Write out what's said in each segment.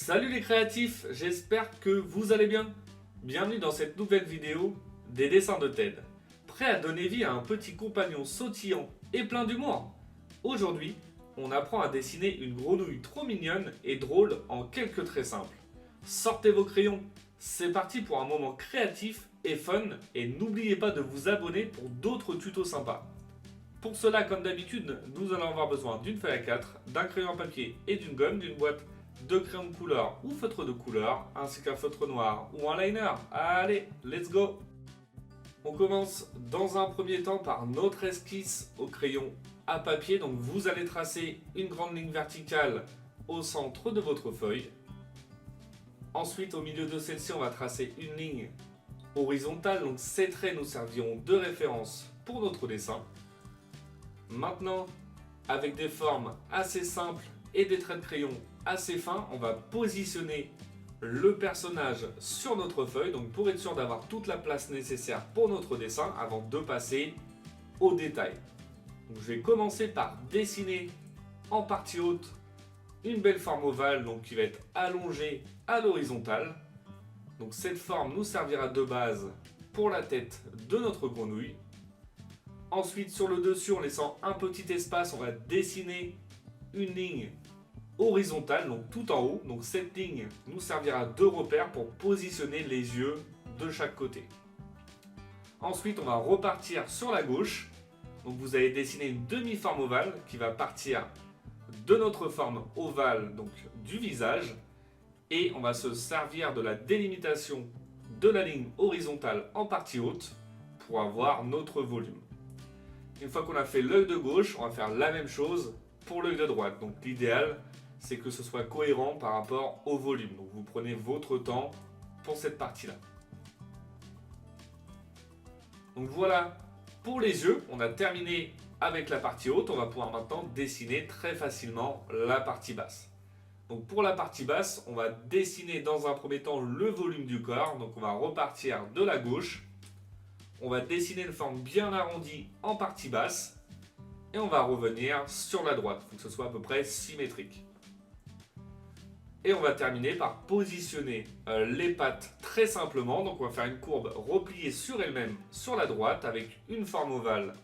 Salut les créatifs, j'espère que vous allez bien. Bienvenue dans cette nouvelle vidéo des dessins de Ted. Prêt à donner vie à un petit compagnon sautillant et plein d'humour? Aujourd'hui, on apprend à dessiner une grenouille trop mignonne et drôle en quelques traits simples. Sortez vos crayons, c'est parti pour un moment créatif et fun, et n'oubliez pas de vous abonner pour d'autres tutos sympas. Pour cela, comme d'habitude, nous allons avoir besoin d'une feuille A4, d'un crayon à papier et d'une gomme, d'une boîte de crayons de couleur ou feutre de couleur, ainsi qu'un feutre noir ou un liner. Allez, let's go! On commence dans un premier temps par notre esquisse au crayon à papier. Donc vous allez tracer une grande ligne verticale au centre de votre feuille. Ensuite, au milieu de celle-ci, on va tracer une ligne horizontale. Donc ces traits nous serviront de référence pour notre dessin. Maintenant, avec des formes assez simples et des traits de crayon assez fins, on va positionner le personnage sur notre feuille, donc pour être sûr d'avoir toute la place nécessaire pour notre dessin avant de passer au détail. Donc je vais commencer par dessiner en partie haute une belle forme ovale, donc qui va être allongée à l'horizontale. Donc cette forme nous servira de base pour la tête de notre grenouille. Ensuite, sur le dessus, en laissant un petit espace, on va dessiner une ligne horizontale, donc tout en haut. Donc cette ligne nous servira de repère pour positionner les yeux de chaque côté. Ensuite, on va repartir sur la gauche. Donc vous allez dessiner une demi-forme ovale qui va partir de notre forme ovale, donc du visage. Et on va se servir de la délimitation de la ligne horizontale en partie haute pour avoir notre volume. Une fois qu'on a fait l'œil de gauche, on va faire la même chose pour l'œil de droite. Donc l'idéal, c'est que ce soit cohérent par rapport au volume. Donc vous prenez votre temps pour cette partie-là. Donc voilà, pour les yeux, on a terminé avec la partie haute. On va pouvoir maintenant dessiner très facilement la partie basse. Donc pour la partie basse, on va dessiner dans un premier temps le volume du corps. Donc on va repartir de la gauche. On va dessiner une forme bien arrondie en partie basse. Et on va revenir sur la droite. Il faut que ce soit à peu près symétrique. Et on va terminer par positionner les pattes très simplement. Donc on va faire une courbe repliée sur elle-même sur la droite avec une forme ovale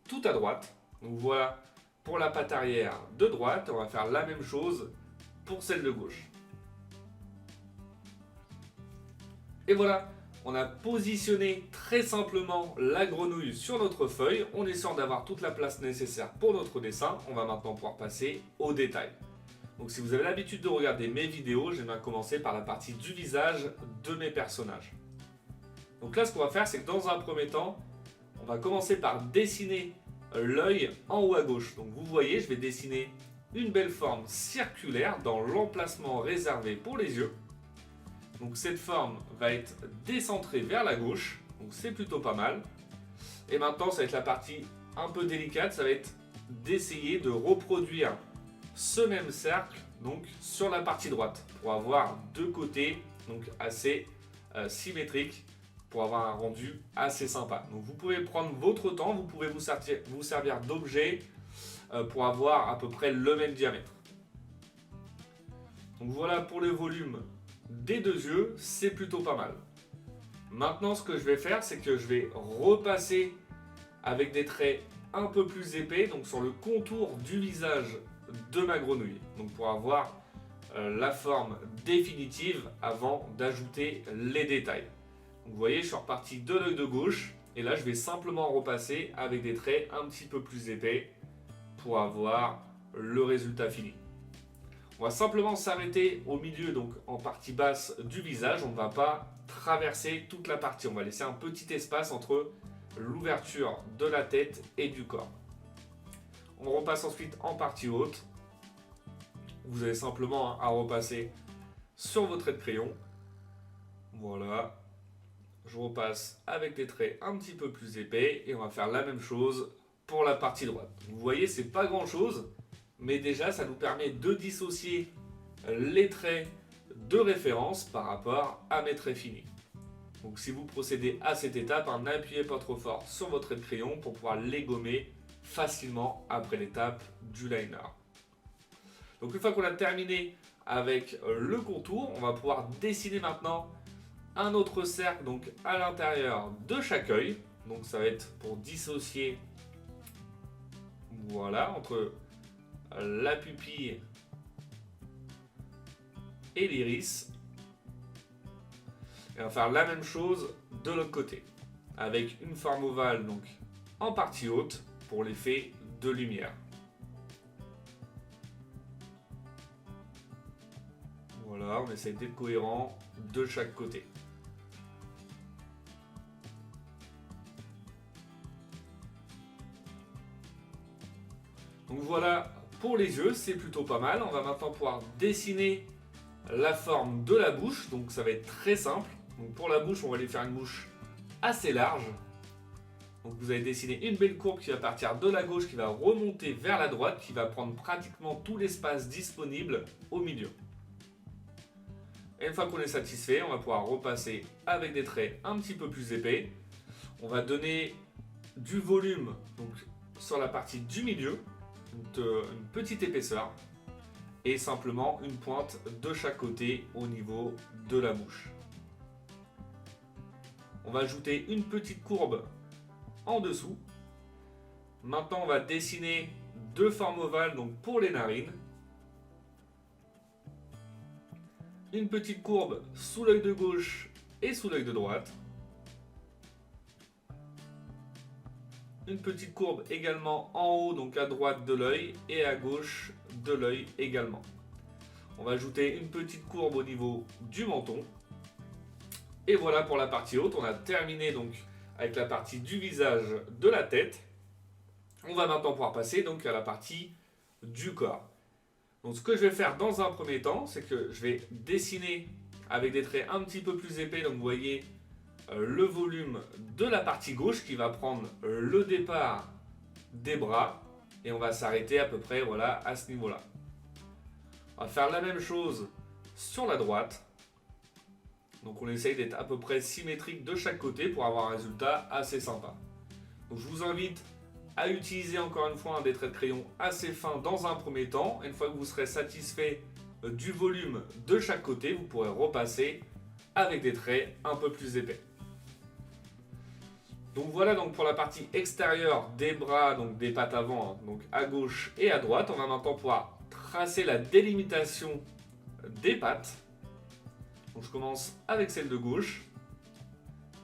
tout à droite. Donc voilà pour la patte arrière de droite. On va faire la même chose pour celle de gauche. Et voilà, on a positionné très simplement la grenouille sur notre feuille. On est sûr d'avoir toute la place nécessaire pour notre dessin. On va maintenant pouvoir passer au détail. Donc si vous avez l'habitude de regarder mes vidéos, j'aime bien commencer par la partie du visage de mes personnages. Donc là, ce qu'on va faire, c'est que dans un premier temps, on va commencer par dessiner l'œil en haut à gauche. Donc vous voyez, je vais dessiner une belle forme circulaire dans l'emplacement réservé pour les yeux. Donc cette forme va être décentrée vers la gauche, donc c'est plutôt pas mal. Et maintenant, ça va être la partie un peu délicate, ça va être d'essayer de reproduire ce même cercle donc sur la partie droite pour avoir deux côtés donc assez symétriques pour avoir un rendu assez sympa. Donc vous pouvez prendre votre temps, vous pouvez vous servir d'objets pour avoir à peu près le même diamètre. Donc voilà pour le volume des deux yeux, c'est plutôt pas mal. Maintenant, ce que je vais faire, c'est que je vais repasser avec des traits un peu plus épais donc sur le contour du visage de ma grenouille, donc pour avoir la forme définitive avant d'ajouter les détails. Donc vous voyez, je suis reparti de l'œil de gauche et là je vais simplement repasser avec des traits un petit peu plus épais pour avoir le résultat fini. On va simplement s'arrêter au milieu, donc en partie basse du visage. On ne va pas traverser toute la partie, on va laisser un petit espace entre l'ouverture de la tête et du corps. On repasse ensuite en partie haute. Vous avez simplement à repasser sur vos traits de crayon. Voilà. Je repasse avec des traits un petit peu plus épais et on va faire la même chose pour la partie droite. Vous voyez, c'est pas grand chose, mais déjà ça nous permet de dissocier les traits de référence par rapport à mes traits finis. Donc si vous procédez à cette étape, n'appuyez pas trop fort sur votre trait de crayon pour pouvoir les gommer facilement après l'étape du liner. Donc une fois qu'on a terminé avec le contour. On va pouvoir dessiner maintenant un autre cercle donc à l'intérieur de chaque œil. Donc ça va être pour dissocier, voilà, entre la pupille et l'iris. Et on va faire la même chose de l'autre côté, avec une forme ovale donc en partie haute pour l'effet de lumière. Voilà, on essaie d'être cohérent de chaque côté. Donc voilà pour les yeux, c'est plutôt pas mal. On va maintenant pouvoir dessiner la forme de la bouche, donc ça va être très simple. Donc pour la bouche, on va lui faire une bouche assez large. Donc vous allez dessiner une belle courbe qui va partir de la gauche, qui va remonter vers la droite, qui va prendre pratiquement tout l'espace disponible au milieu. Et une fois qu'on est satisfait, on va pouvoir repasser avec des traits un petit peu plus épais. On va donner du volume donc, sur la partie du milieu, une petite épaisseur, et simplement une pointe de chaque côté au niveau de la bouche. On va ajouter une petite courbe en dessous. Maintenant, on va dessiner deux formes ovales donc pour les narines. Une petite courbe sous l'œil de gauche et sous l'œil de droite. Une petite courbe également en haut, donc à droite de l'œil et à gauche de l'œil également. On va ajouter une petite courbe au niveau du menton. Et voilà pour la partie haute. On a terminé donc avec la partie du visage, de la tête. On va maintenant pouvoir passer donc à la partie du corps. Donc ce que je vais faire dans un premier temps, c'est que je vais dessiner avec des traits un petit peu plus épais. Donc vous voyez le volume de la partie gauche qui va prendre le départ des bras. Et on va s'arrêter à peu près voilà, à ce niveau-là. On va faire la même chose sur la droite. Donc on essaye d'être à peu près symétrique de chaque côté pour avoir un résultat assez sympa. Donc je vous invite à utiliser encore une fois des traits de crayon assez fins dans un premier temps. Une fois que vous serez satisfait du volume de chaque côté, vous pourrez repasser avec des traits un peu plus épais. Donc voilà donc pour la partie extérieure des bras, donc des pattes avant, donc à gauche et à droite. On va maintenant pouvoir tracer la délimitation des pattes. Donc je commence avec celle de gauche.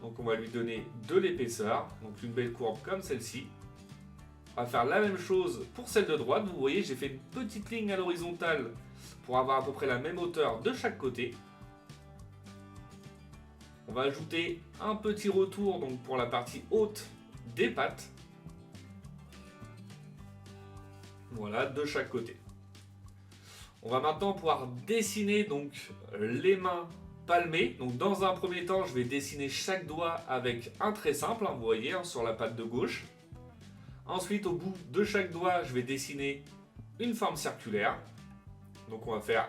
Donc on va lui donner de l'épaisseur, donc une belle courbe comme celle-ci. On va faire la même chose pour celle de droite. Vous voyez, j'ai fait une petite ligne à l'horizontale pour avoir à peu près la même hauteur de chaque côté. On va ajouter un petit retour donc pour la partie haute des pattes. Voilà, de chaque côté. On va maintenant pouvoir dessiner donc les mains palmées. Donc dans un premier temps, je vais dessiner chaque doigt avec un trait simple, vous voyez, sur la patte de gauche. Ensuite, au bout de chaque doigt, je vais dessiner une forme circulaire. Donc on va faire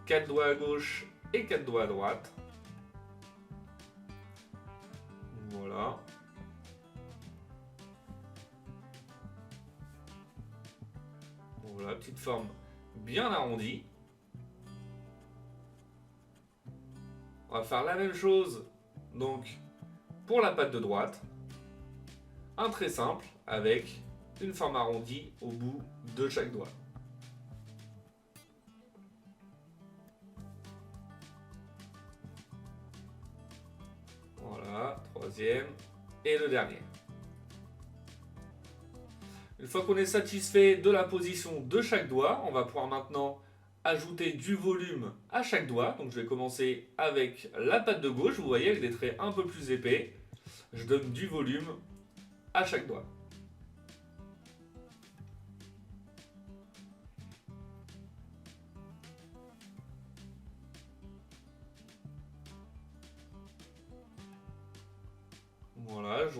4 doigts à gauche et 4 doigts à droite. Voilà. Voilà, petite forme bien arrondie. On va faire la même chose donc pour la patte de droite. Un trait simple avec une forme arrondie au bout de chaque doigt. Voilà, troisième et le dernier. Une fois qu'on est satisfait de la position de chaque doigt, on va pouvoir maintenant ajouter du volume à chaque doigt. Donc je vais commencer avec la patte de gauche, vous voyez, avec des traits un peu plus épais. Je donne du volume à chaque doigt. Voilà, je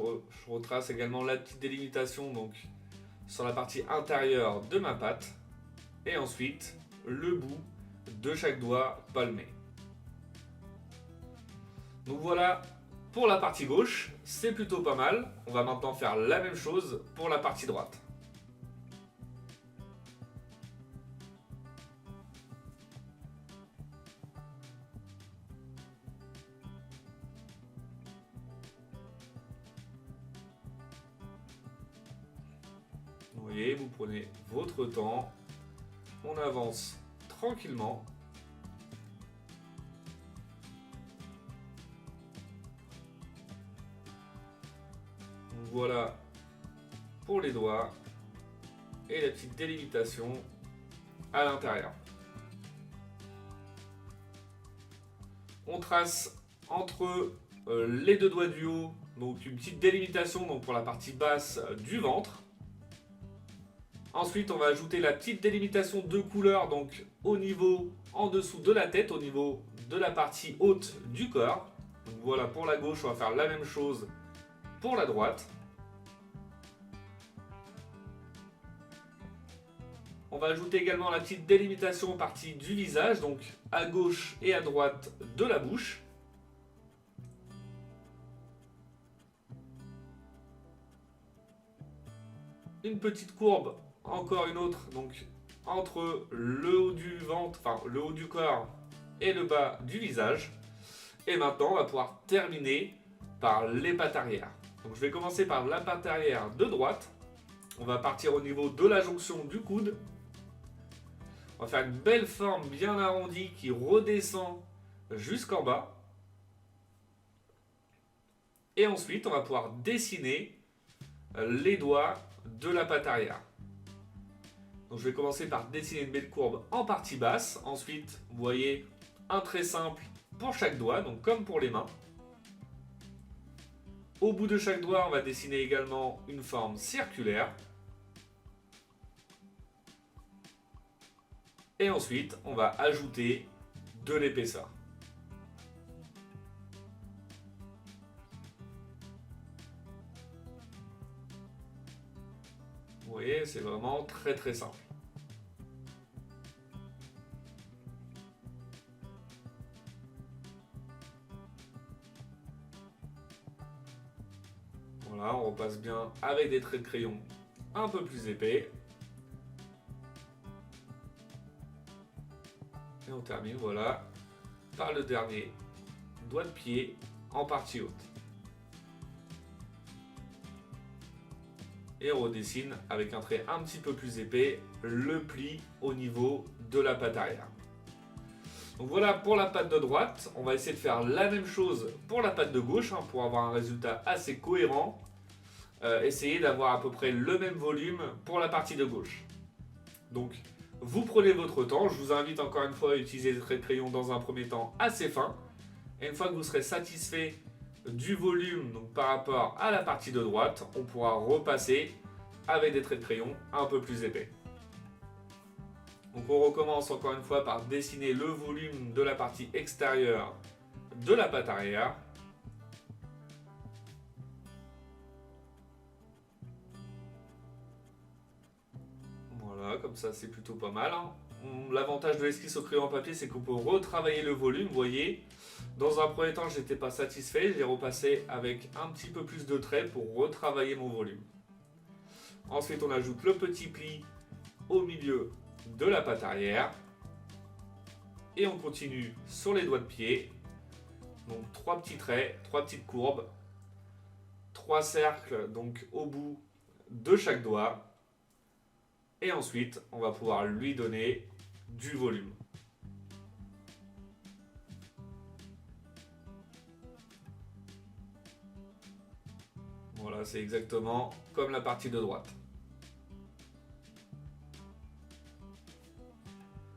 retrace également la petite délimitation donc sur la partie intérieure de ma patte. Et ensuite, le bout de chaque doigt palmé. Donc voilà pour la partie gauche, c'est plutôt pas mal. On va maintenant faire la même chose pour la partie droite. Vous voyez, vous prenez votre temps. On avance tranquillement. Donc voilà pour les doigts et la petite délimitation à l'intérieur. On trace entre les deux doigts du haut, donc une petite délimitation donc pour la partie basse du ventre. Ensuite, on va ajouter la petite délimitation de couleur donc au niveau en dessous de la tête, au niveau de la partie haute du corps. Donc voilà, pour la gauche, on va faire la même chose pour la droite. On va ajouter également la petite délimitation partie du visage, donc à gauche et à droite de la bouche. Une petite courbe, encore une autre, donc entre le haut du ventre, enfin le haut du corps et le bas du visage. Et maintenant, on va pouvoir terminer par les pattes arrière. Donc je vais commencer par la patte arrière de droite. On va partir au niveau de la jonction du coude. On va faire une belle forme bien arrondie qui redescend jusqu'en bas. Et ensuite, on va pouvoir dessiner les doigts de la patte arrière. Donc je vais commencer par dessiner une belle courbe en partie basse. Ensuite, vous voyez un trait simple pour chaque doigt, donc comme pour les mains. Au bout de chaque doigt, on va dessiner également une forme circulaire. Et ensuite, on va ajouter de l'épaisseur. Vous voyez, c'est vraiment très très simple. Voilà, on repasse bien avec des traits de crayon un peu plus épais. Et on termine, voilà, par le dernier doigt de pied en partie haute. Et on redessine avec un trait un petit peu plus épais le pli au niveau de la patte arrière. Donc voilà pour la patte de droite. On va essayer de faire la même chose pour la patte de gauche pour avoir un résultat assez cohérent. Essayez d'avoir à peu près le même volume pour la partie de gauche. Donc vous prenez votre temps. Je vous invite encore une fois à utiliser des traits de crayon dans un premier temps assez fins. Et une fois que vous serez satisfait du volume donc par rapport à la partie de droite, on pourra repasser avec des traits de crayon un peu plus épais. Donc on recommence encore une fois par dessiner le volume de la partie extérieure de la patte arrière. Voilà, comme ça c'est plutôt pas mal. L'avantage de l'esquisse au crayon à papier, c'est qu'on peut retravailler le volume, vous voyez. Dans un premier temps, je n'étais pas satisfait, j'ai repassé avec un petit peu plus de traits pour retravailler mon volume. Ensuite, on ajoute le petit pli au milieu de la patte arrière. Et on continue sur les doigts de pied. Donc 3 petits traits, 3 petites courbes, 3 cercles donc au bout de chaque doigt. Et ensuite, on va pouvoir lui donner du volume. Voilà, c'est exactement comme la partie de droite.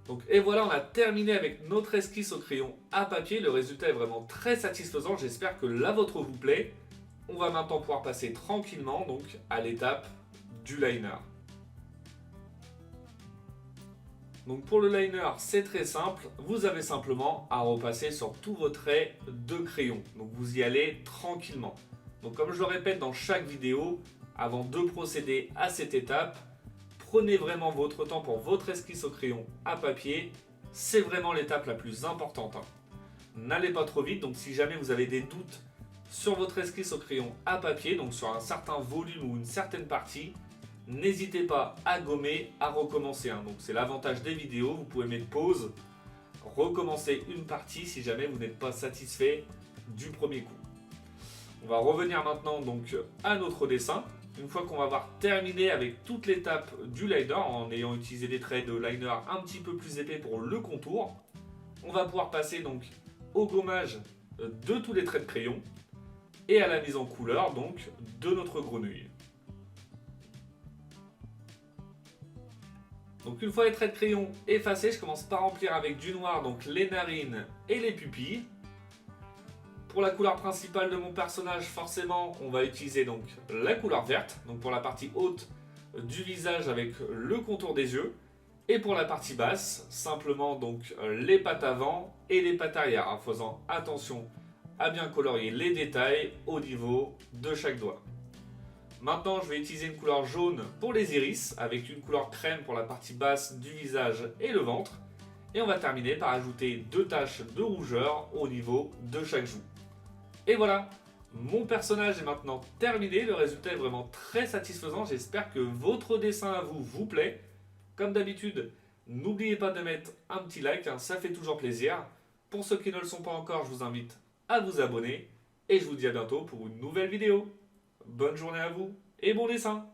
Donc, et voilà, on a terminé avec notre esquisse au crayon à papier. Le résultat est vraiment très satisfaisant. J'espère que la vôtre vous plaît. On va maintenant pouvoir passer tranquillement donc, à l'étape du liner. Donc pour le liner, c'est très simple. Vous avez simplement à repasser sur tous vos traits de crayon. Donc vous y allez tranquillement. Donc comme je le répète dans chaque vidéo, avant de procéder à cette étape, prenez vraiment votre temps pour votre esquisse au crayon à papier. C'est vraiment l'étape la plus importante. N'allez pas trop vite. Donc si jamais vous avez des doutes sur votre esquisse au crayon à papier, donc sur un certain volume ou une certaine partie, n'hésitez pas à gommer, à recommencer. Donc c'est l'avantage des vidéos, vous pouvez mettre pause, recommencer une partie si jamais vous n'êtes pas satisfait du premier coup. On va revenir maintenant donc à notre dessin. Une fois qu'on va avoir terminé avec toute l'étape du liner, en ayant utilisé des traits de liner un petit peu plus épais pour le contour, on va pouvoir passer donc au gommage de tous les traits de crayon et à la mise en couleur donc de notre grenouille. Donc une fois les traits de crayon effacés, je commence par remplir avec du noir donc les narines et les pupilles. Pour la couleur principale de mon personnage, forcément, on va utiliser donc la couleur verte, donc pour la partie haute du visage avec le contour des yeux. Et pour la partie basse, simplement donc les pattes avant et les pattes arrière, en faisant attention à bien colorier les détails au niveau de chaque doigt. Maintenant, je vais utiliser une couleur jaune pour les iris, avec une couleur crème pour la partie basse du visage et le ventre. Et on va terminer par ajouter 2 taches de rougeur au niveau de chaque joue. Et voilà, mon personnage est maintenant terminé, le résultat est vraiment très satisfaisant, j'espère que votre dessin à vous vous plaît. Comme d'habitude, n'oubliez pas de mettre un petit like, ça fait toujours plaisir. Pour ceux qui ne le sont pas encore, je vous invite à vous abonner et je vous dis à bientôt pour une nouvelle vidéo. Bonne journée à vous et bon dessin!